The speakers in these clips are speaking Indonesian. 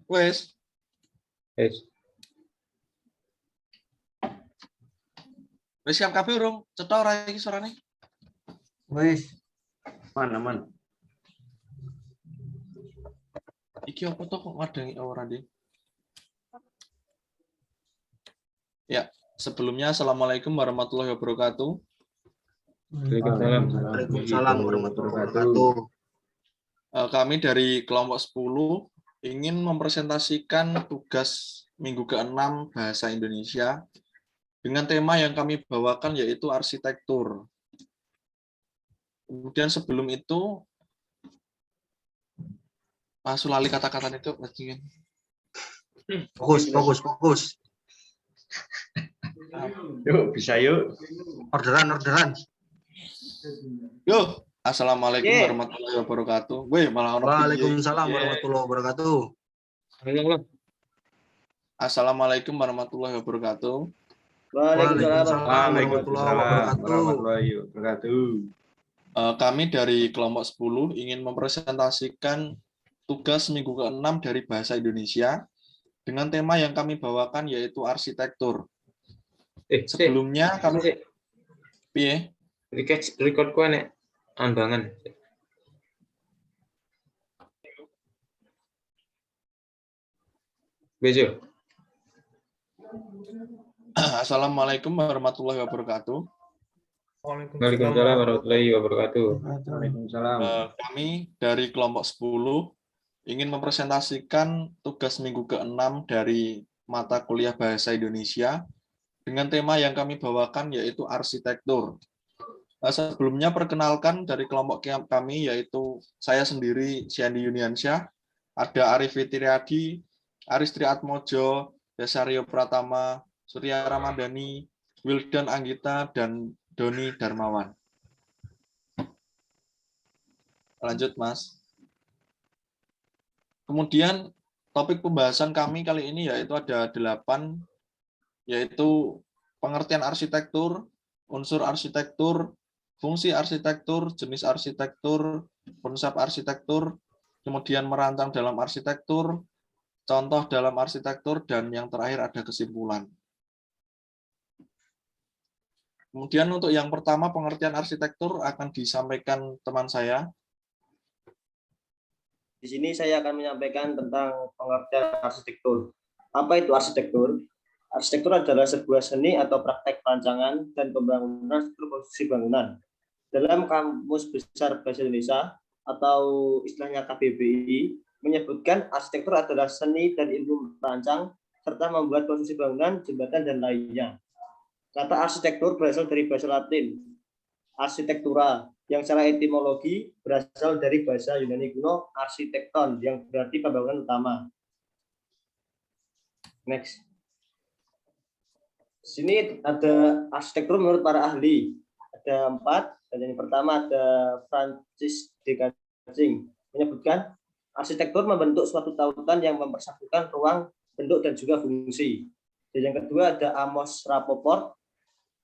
Wes. Wes siap kabeh urung? Cetha ora iki suarane? Wes. Man. Iki apa tuh kok ngadangi ora di? Ya, sebelumnya Assalamualaikum warahmatullahi wabarakatuh. Waalaikumsalam warahmatullahi wabarakatuh. Kami dari kelompok 10 ingin mempresentasikan tugas minggu ke-6 Bahasa Indonesia dengan tema yang kami bawakan yaitu arsitektur. Kemudian sebelum itu, Sulali kata-kata itu. Fokus. Yuk, bisa yuk. Orderan. Yo, Assalamualaikum warahmatullahi wabarakatuh. Weh, malah ono Waalaikumsalam warahmatullahi wabarakatuh. Assalamualaikum warahmatullahi wabarakatuh. Waalaikumsalam warahmatullahi wabarakatuh. Kami dari kelompok 10 ingin mempresentasikan tugas minggu ke-6 dari Bahasa Indonesia dengan tema yang kami bawakan yaitu arsitektur. Sebelumnya kami piye? Record ku nek ambangan. Bejo. Assalamualaikum warahmatullahi wabarakatuh. Waalaikumsalam warahmatullahi wabarakatuh. Waalaikumsalam. Kami dari kelompok 10 ingin mempresentasikan tugas minggu ke-6 dari mata kuliah Bahasa Indonesia dengan tema yang kami bawakan yaitu arsitektur. Sebelumnya perkenalkan dari kelompok kami yaitu saya sendiri Siandi Yuniansyah, ada Arif Fitriadi, Aristri Atmojo, Desario Pratama, Surya Ramadhani, Wildan Anggita, dan Doni Darmawan. Lanjut, Mas. Kemudian topik pembahasan kami kali ini yaitu ada 8, yaitu pengertian arsitektur, unsur arsitektur, fungsi arsitektur, jenis arsitektur, konsep arsitektur, kemudian merancang dalam arsitektur, contoh dalam arsitektur, dan yang terakhir ada kesimpulan. Kemudian untuk yang pertama pengertian arsitektur akan disampaikan teman saya. Di sini saya akan menyampaikan tentang pengertian arsitektur. Apa itu arsitektur? Arsitektur adalah sebuah seni atau praktek perancangan dan pembangunan struktur konstruksi bangunan. Dalam Kamus Besar Bahasa Indonesia atau istilahnya KBBI menyebutkan arsitektur adalah seni dan ilmu merancang serta membuat konstruksi bangunan, jembatan, dan lainnya. Kata arsitektur berasal dari bahasa Latin arsitektura, yang secara etimologi berasal dari bahasa Yunani kuno arsitekton, yang berarti pembangunan utama. Next. Sini ada arsitektur menurut para ahli. Ada 4, dan yang pertama ada Francis de Gassing menyebutkan arsitektur membentuk suatu tautan yang mempersatukan ruang, bentuk, dan juga fungsi. Dan yang kedua ada Amos Rapoport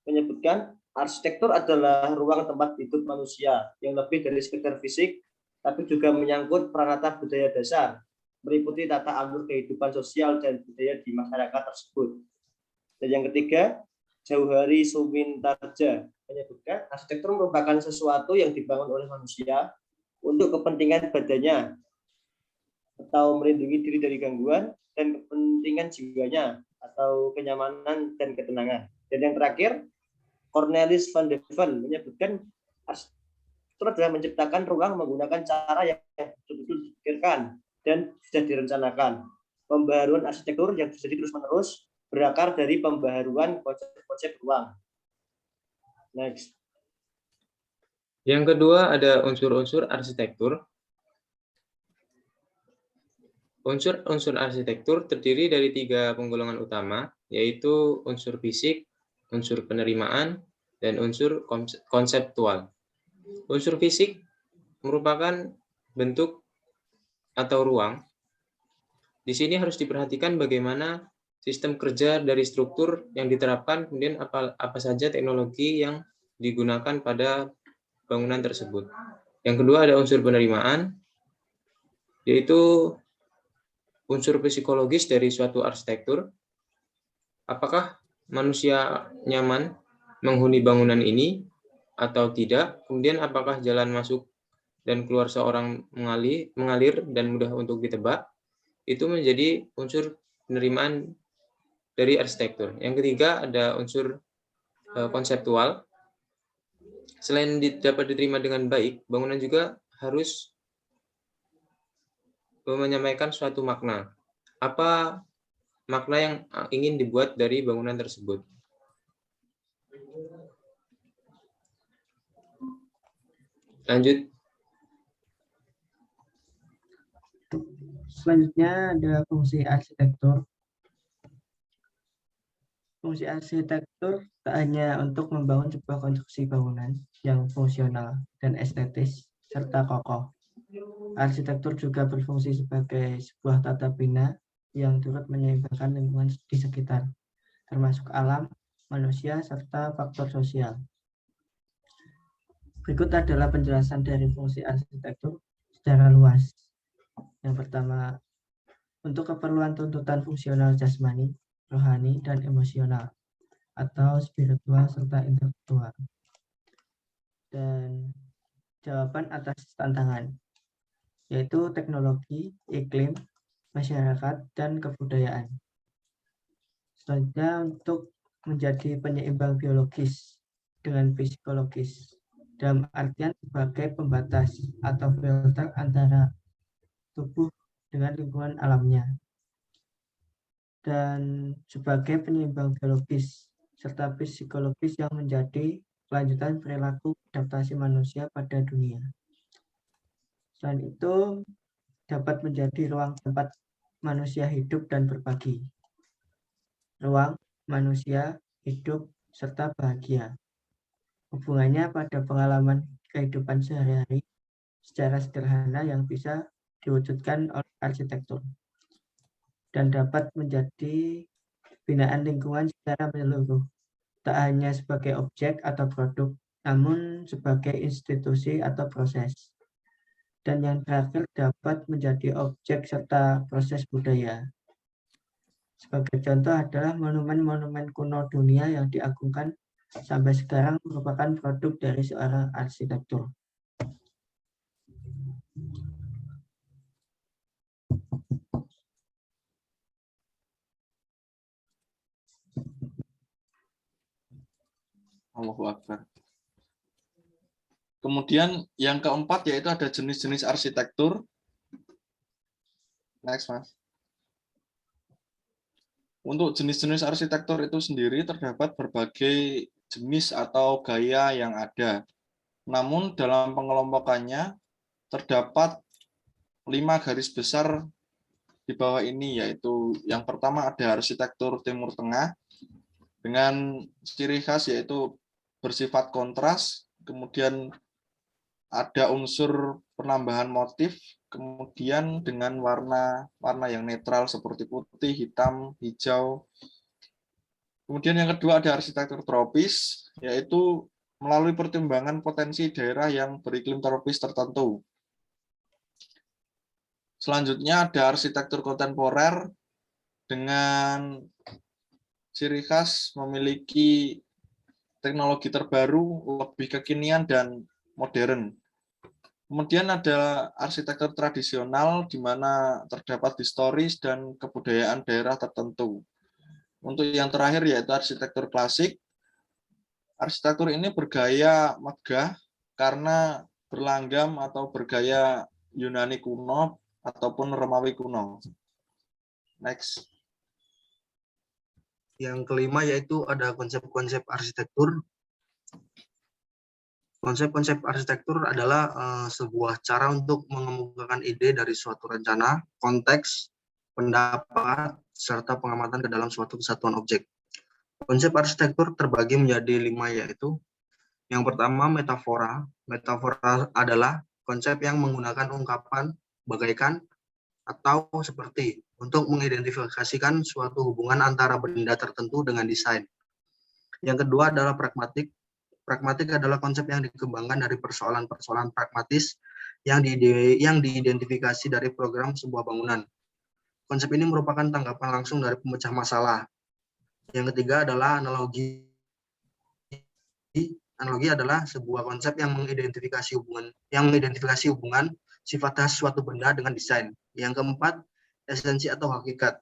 menyebutkan arsitektur adalah ruang tempat hidup manusia yang lebih dari sekedar fisik, tapi juga menyangkut peranata budaya dasar, meliputi tata alur kehidupan sosial dan budaya di masyarakat tersebut. Dan yang ketiga, Jauhari Sumintarja menyebutkan arsitektur merupakan sesuatu yang dibangun oleh manusia untuk kepentingan badannya atau melindungi diri dari gangguan dan kepentingan jiwanya atau kenyamanan dan ketenangan. Dan yang terakhir, Cornelis van de Ven menyebutkan arsitektur adalah menciptakan ruang menggunakan cara yang betul-betul dipikirkan dan sudah direncanakan. Pembaharuan arsitektur yang terjadi terus-menerus berakar dari pembaharuan konsep-konsep ruang. Next. Yang kedua ada unsur-unsur arsitektur. Unsur-unsur arsitektur terdiri dari 3 penggolongan utama, yaitu unsur fisik, unsur penerimaan, dan unsur konseptual. Unsur fisik merupakan bentuk atau ruang. Di sini harus diperhatikan bagaimana sistem kerja dari struktur yang diterapkan, kemudian apa saja teknologi yang digunakan pada bangunan tersebut. Yang kedua ada unsur penerimaan, yaitu unsur psikologis dari suatu arsitektur. Apakah manusia nyaman menghuni bangunan ini atau tidak? Kemudian apakah jalan masuk dan keluar seorang mengalir dan mudah untuk ditebak? Itu menjadi unsur penerimaan dari arsitektur. Yang ketiga ada unsur konseptual. Selain dapat diterima dengan baik, bangunan juga harus menyampaikan suatu makna. Apa makna yang ingin dibuat dari bangunan tersebut? Lanjut. Selanjutnya ada fungsi arsitektur. Fungsi arsitektur tak hanya untuk membangun sebuah konstruksi bangunan yang fungsional dan estetis serta kokoh. Arsitektur juga berfungsi sebagai sebuah tata bina yang turut menyeimbangkan lingkungan di sekitar, termasuk alam, manusia, serta faktor sosial. Berikut adalah penjelasan dari fungsi arsitektur secara luas. Yang pertama, untuk keperluan tuntutan fungsional jasmani, rohani, dan emosional, atau spiritual serta intelektual. Dan jawaban atas tantangan, yaitu teknologi, iklim, masyarakat, dan kebudayaan. Selanjutnya untuk menjadi penyeimbang biologis dengan psikologis, dalam artian sebagai pembatas atau filter antara tubuh dengan lingkungan alamnya. Dan sebagai penyeimbang biologis serta psikologis yang menjadi kelanjutan perilaku adaptasi manusia pada dunia. Selain itu, dapat menjadi ruang tempat manusia hidup dan berbagi. Ruang manusia hidup serta bahagia. Hubungannya pada pengalaman kehidupan sehari-hari secara sederhana yang bisa diwujudkan oleh arsitektur. Dan dapat menjadi binaan lingkungan secara menyeluruh, tak hanya sebagai objek atau produk, namun sebagai institusi atau proses. Dan yang terakhir dapat menjadi objek serta proses budaya. Sebagai contoh adalah monumen-monumen kuno dunia yang diagungkan sampai sekarang merupakan produk dari seorang arsitektur. Allahu Akbar. Kemudian yang keempat yaitu ada jenis-jenis arsitektur. Next, Mas. Untuk jenis-jenis arsitektur itu sendiri terdapat berbagai jenis atau gaya yang ada. Namun dalam pengelompokannya terdapat 5 garis besar di bawah ini, yaitu yang pertama ada arsitektur Timur Tengah dengan ciri khas yaitu bersifat kontras, kemudian ada unsur penambahan motif, kemudian dengan warna yang netral seperti putih, hitam, hijau. Kemudian yang kedua ada arsitektur tropis, yaitu melalui pertimbangan potensi daerah yang beriklim tropis tertentu. Selanjutnya ada arsitektur kontemporer dengan ciri khas memiliki teknologi terbaru, lebih kekinian dan modern. Kemudian ada arsitektur tradisional di mana terdapat historis dan kebudayaan daerah tertentu. Untuk yang terakhir yaitu arsitektur klasik. Arsitektur ini bergaya megah karena berlanggam atau bergaya Yunani kuno ataupun Romawi kuno. Next. Yang kelima yaitu ada konsep-konsep arsitektur. Konsep-konsep arsitektur adalah sebuah cara untuk mengemukakan ide dari suatu rencana, konteks, pendapat, serta pengamatan ke dalam suatu kesatuan objek. Konsep arsitektur terbagi menjadi 5 yaitu yang pertama metafora. Metafora adalah konsep yang menggunakan ungkapan bagaikan atau seperti untuk mengidentifikasikan suatu hubungan antara benda tertentu dengan desain. Yang kedua adalah pragmatik. Pragmatik adalah konsep yang dikembangkan dari persoalan-persoalan pragmatis yang diidentifikasi dari program sebuah bangunan. Konsep ini merupakan tanggapan langsung dari pemecah masalah. Yang ketiga adalah analogi. Analogi adalah sebuah konsep yang mengidentifikasi hubungan sifat khas suatu benda dengan desain. Yang keempat, esensi atau hakikat.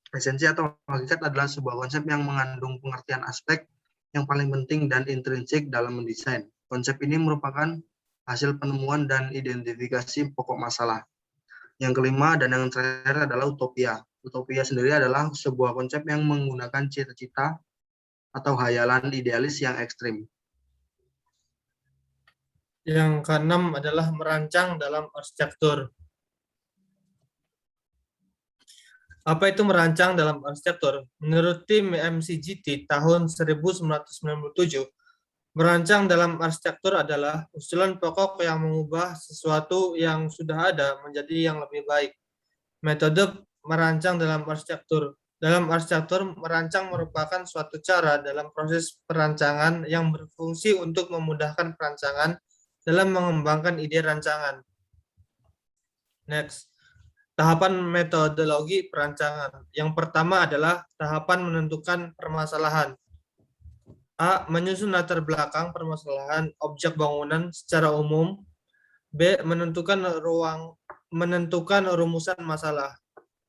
Esensi atau hakikat adalah sebuah konsep yang mengandung pengertian aspek yang paling penting dan intrinsik dalam mendesain. Konsep ini merupakan hasil penemuan dan identifikasi pokok masalah. Yang kelima dan yang terakhir adalah utopia. Utopia sendiri adalah sebuah konsep yang menggunakan cita-cita atau hayalan idealis yang ekstrim. Yang keenam adalah merancang dalam arsitektur. Apa itu merancang dalam arsitektur? Menurut tim MCGT tahun 1997, merancang dalam arsitektur adalah usulan pokok yang mengubah sesuatu yang sudah ada menjadi yang lebih baik. Metode merancang dalam arsitektur. Dalam arsitektur, merancang merupakan suatu cara dalam proses perancangan yang berfungsi untuk memudahkan perancangan dalam mengembangkan ide rancangan. Next. Tahapan metodologi perancangan. Yang pertama adalah tahapan menentukan permasalahan. A. Menyusun latar belakang permasalahan objek bangunan secara umum. B. Menentukan rumusan masalah.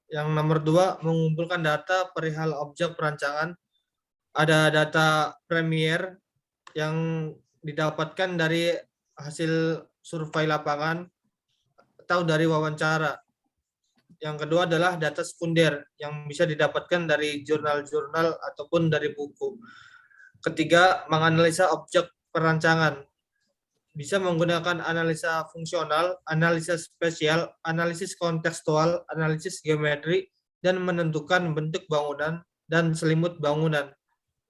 Yang nomor 2, mengumpulkan data perihal objek perancangan. Ada data premier yang didapatkan dari hasil survei lapangan atau dari wawancara. Yang kedua adalah data sekunder yang bisa didapatkan dari jurnal-jurnal ataupun dari buku. Ketiga, menganalisa objek perancangan. Bisa menggunakan analisa fungsional, analisa spesial, analisis kontekstual, analisis geometri, dan menentukan bentuk bangunan dan selimut bangunan.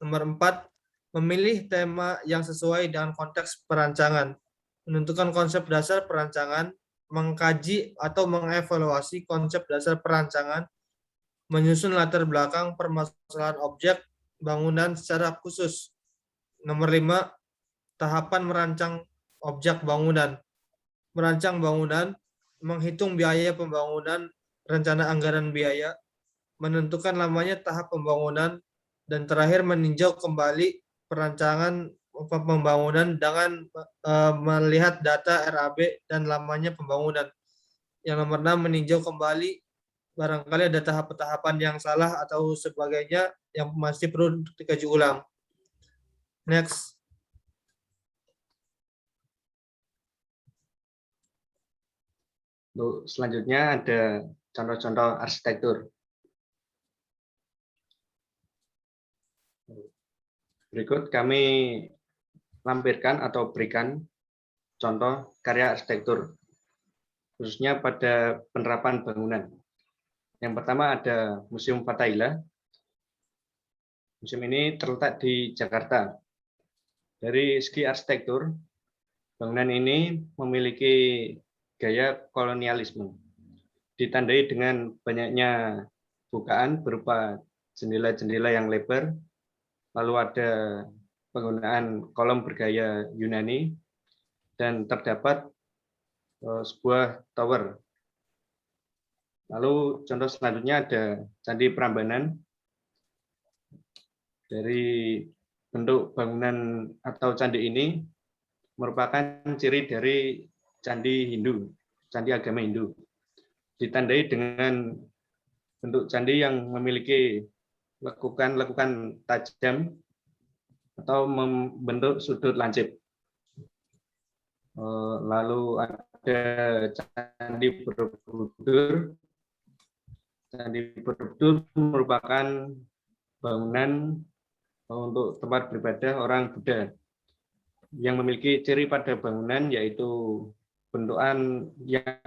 Nomor 4, memilih tema yang sesuai dengan konteks perancangan. Menentukan konsep dasar perancangan, mengkaji atau mengevaluasi konsep dasar perancangan, menyusun latar belakang permasalahan objek bangunan secara khusus. Nomor 5, tahapan merancang objek bangunan. Merancang bangunan, menghitung biaya pembangunan, rencana anggaran biaya, menentukan lamanya tahap pembangunan, dan terakhir meninjau kembali perancangan pembangunan dengan melihat data RAB dan lamanya pembangunan. Yang nomor 6, meninjau kembali barangkali ada tahap-tahapan yang salah atau sebagainya yang masih perlu dikaji ulang. Next. Untuk selanjutnya ada contoh-contoh arsitektur. Berikut kami lampirkan atau berikan contoh karya arsitektur, khususnya pada penerapan bangunan. Yang pertama ada Museum Fathahillah. Museum ini terletak di Jakarta. Dari segi arsitektur, bangunan ini memiliki gaya kolonialisme, ditandai dengan banyaknya bukaan berupa jendela-jendela yang lebar, lalu ada penggunaan kolom bergaya Yunani, dan terdapat sebuah tower. Lalu contoh selanjutnya ada Candi Prambanan. Dari bentuk bangunan atau candi ini merupakan ciri dari candi Hindu, candi agama Hindu. Ditandai dengan bentuk candi yang memiliki lekukan tajam atau membentuk sudut lancip. Lalu ada Candi Borobudur. Candi Borobudur merupakan bangunan untuk tempat beribadah orang Buddha yang memiliki ciri pada bangunan yaitu bentukan yang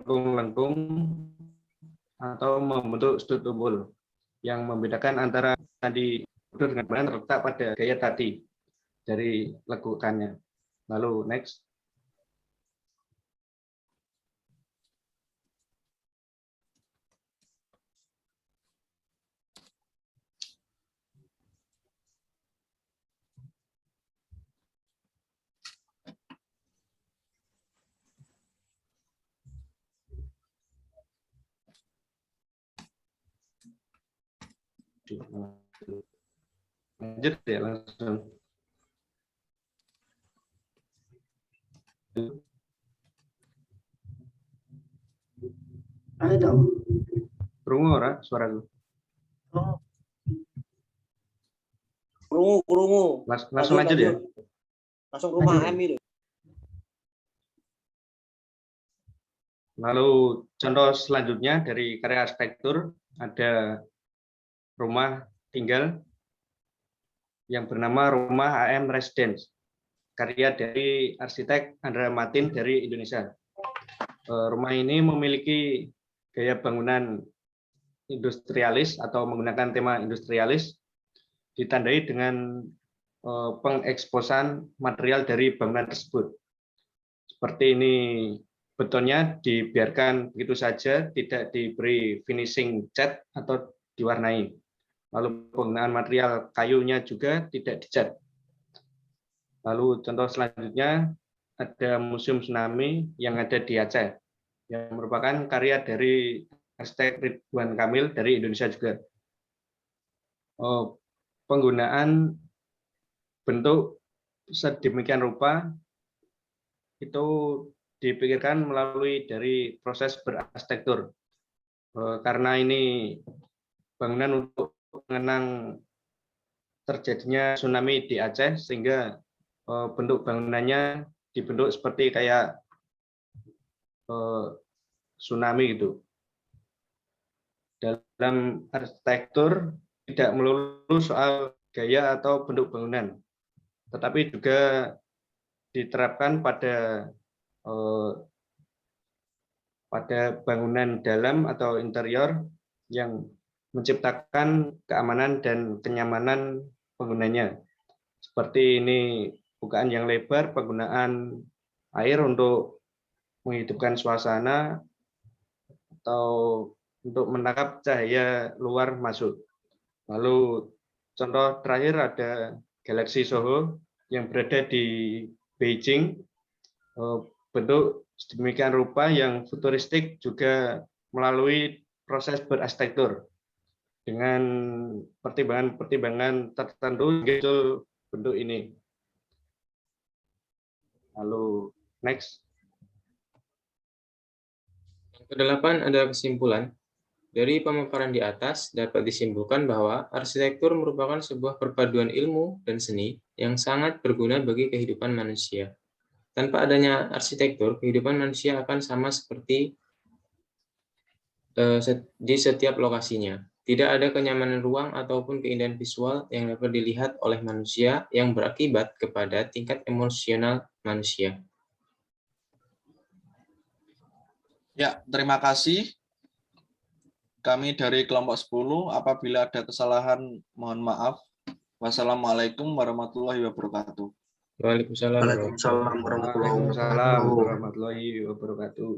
melengkung atau membentuk sudut tumpul, yang membedakan antara Candi Borobudur dengan bangunan terletak pada gaya tadi dari lekukannya. Lalu next. Lanjut ya langsung. Ayo dong. Krungu ora suaraku? Oh, Krungu. Langsung lanjut ya. Langsung ke rumah Lanjut. AM itu. Lalu contoh selanjutnya dari karya arsitektur ada rumah tinggal yang bernama Rumah AM Residence, karya dari arsitek Andra Matin dari Indonesia. Rumah ini memiliki gaya bangunan industrialis atau menggunakan tema industrialis, ditandai dengan pengeksposan material dari bangunan tersebut. Seperti ini, betonnya dibiarkan begitu saja, tidak diberi finishing cat atau diwarnai. Lalu penggunaan material kayunya juga tidak dicat. Lalu contoh selanjutnya ada Museum Tsunami yang ada di Aceh, yang merupakan karya dari arsitek Ridwan Kamil dari Indonesia juga. Penggunaan bentuk sedemikian rupa itu dipikirkan melalui dari proses berarsitektur. Karena ini bangunan untuk mengenang terjadinya tsunami di Aceh, sehingga bentuk bangunannya dibentuk seperti kayak tsunami gitu. Dalam arsitektur tidak melulu soal gaya atau bentuk bangunan, tetapi juga diterapkan pada bangunan dalam atau interior yang menciptakan keamanan dan kenyamanan penggunanya. Seperti ini bukaan yang lebar, penggunaan air untuk menghidupkan suasana atau untuk menangkap cahaya luar masuk. Lalu contoh terakhir ada Galaxy Soho yang berada di Beijing, bentuk sedemikian rupa yang futuristik juga melalui proses berarsitektur dengan pertimbangan-pertimbangan tertentu muncul bentuk ini. Lalu next. Yang kedelapan adalah kesimpulan. Dari pemaparan di atas dapat disimpulkan bahwa arsitektur merupakan sebuah perpaduan ilmu dan seni yang sangat berguna bagi kehidupan manusia. Tanpa adanya arsitektur, kehidupan manusia akan sama seperti di setiap lokasinya. Tidak ada kenyamanan ruang ataupun keindahan visual yang dapat dilihat oleh manusia yang berakibat kepada tingkat emosional manusia. Ya, terima kasih. Kami dari kelompok 10, apabila ada kesalahan mohon maaf. Wassalamualaikum warahmatullahi wabarakatuh. Waalaikumsalam. Waalaikumsalam warahmatullahi wabarakatuh. Waalaikumsalam warahmatullahi wabarakatuh.